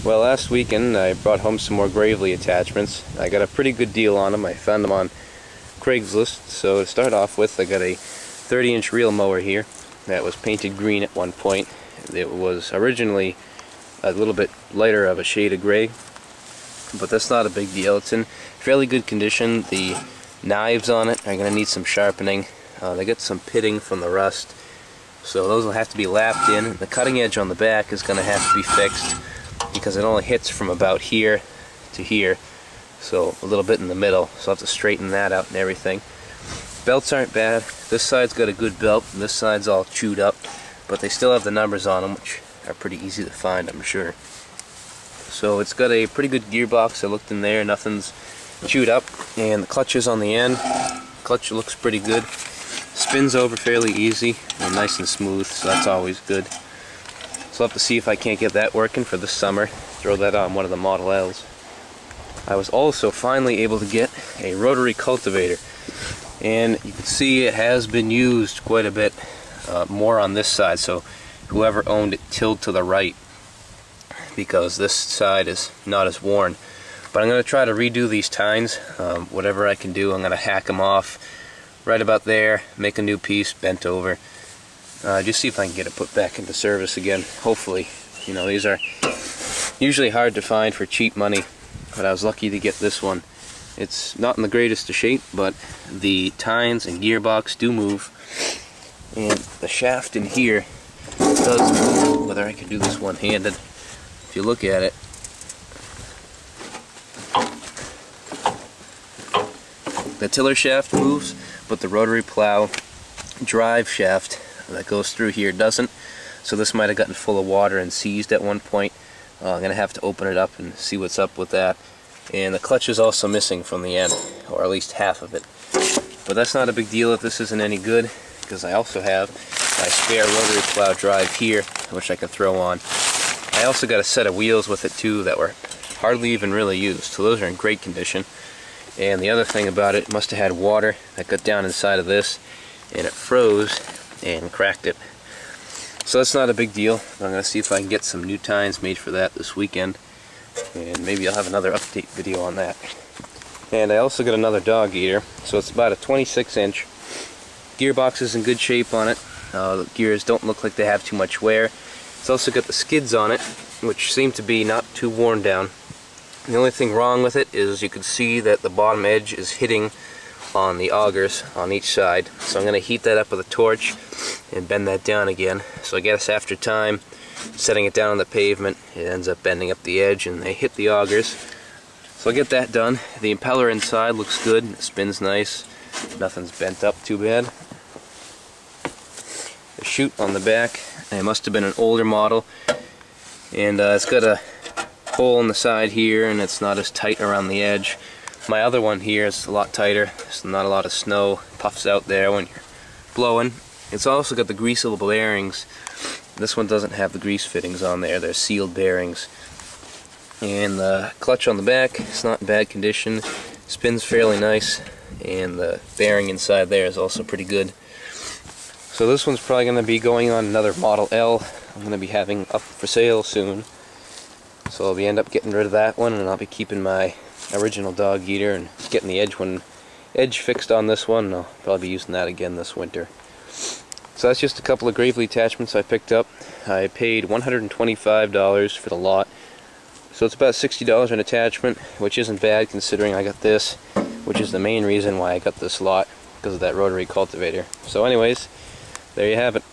Well, last weekend I brought home some more Gravely attachments. I got a pretty good deal on them. I found them on Craigslist. So to start off with, I got a 30-inch reel mower here that was painted green at one point. It was originally a little bit lighter of a shade of gray, but that's not a big deal. It's in fairly good condition. The knives on it are going to need some sharpening. They get some pitting from the rust, so those will have to be lapped in. The cutting edge on the back is going to have to be fixed, because it only hits from about here to here, so a little bit in the middle, so I'll have to straighten that out and everything. Belts aren't bad. This side's got a good belt, and this side's all chewed up, but they still have the numbers on them, which are pretty easy to find, I'm sure. So it's got a pretty good gearbox. I looked in there, nothing's chewed up, and the clutch is on the end. Clutch looks pretty good. Spins over fairly easy and nice and smooth, so that's always good. So I'll have to see if I can't get that working for this summer. Throw that on one of the Model Ls. I was also finally able to get a rotary cultivator, and you can see it has been used quite a bit more on this side, so whoever owned it tilled to the right, because this side is not as worn. But I'm going to try to redo these tines. Whatever I can do, I'm going to hack them off right about there, make a new piece bent over. Just see if I can get it put back into service again, hopefully. You know, these are usually hard to find for cheap money, but I was lucky to get this one. It's not in the greatest of shape, but the tines and gearbox do move, and the shaft in here does move, whether I can do this one-handed. If you look at it, the tiller shaft moves, but the rotary plow drive shaft that goes through here doesn't, so this might have gotten full of water and seized at one point. I'm going to have to open it up and see what's up with that. And the clutch is also missing from the end, or at least half of it. But that's not a big deal if this isn't any good, because I also have my spare rotary plow drive here, which I can throw on. I also got a set of wheels with it too that were hardly even really used, so those are in great condition. And the other thing about it, must have had water that got down inside of this, and it froze and cracked it. So that's not a big deal. I'm going to see if I can get some new tines made for that this weekend, and maybe I'll have another update video on that. And I also got another dog eater, so it's about a 26-inch. Gearbox is in good shape on it. The gears don't look like they have too much wear. It's also got the skids on it, which seem to be not too worn down. The only thing wrong with it is you can see that the bottom edge is hitting on the augers on each side. So I'm going to heat that up with a torch and bend that down again. So I guess after time, setting it down on the pavement, it ends up bending up the edge and they hit the augers. So I'll get that done. The impeller inside looks good. It spins nice. Nothing's bent up too bad. The chute on the back, it must have been an older model, and it's got a hole in the side here, and it's not as tight around the edge. My other one here is a lot tighter. There's not a lot of snow, puffs out there when you're blowing. It's also got the greasable bearings. This one doesn't have the grease fittings on there. They're sealed bearings. And the clutch on the back, it's not in bad condition. Spins fairly nice, and the bearing inside there is also pretty good. So this one's probably going to be going on another Model L I'm going to be having up for sale soon. So I'll end up getting rid of that one, and I'll be keeping my original dog eater and getting the edge fixed on this one. I'll probably be using that again this winter. So that's just a couple of Gravely attachments I picked up. I paid $125 for the lot. So it's about $60 an attachment, which isn't bad considering I got this, which is the main reason why I got this lot, because of that rotary cultivator. So anyways, there you have it.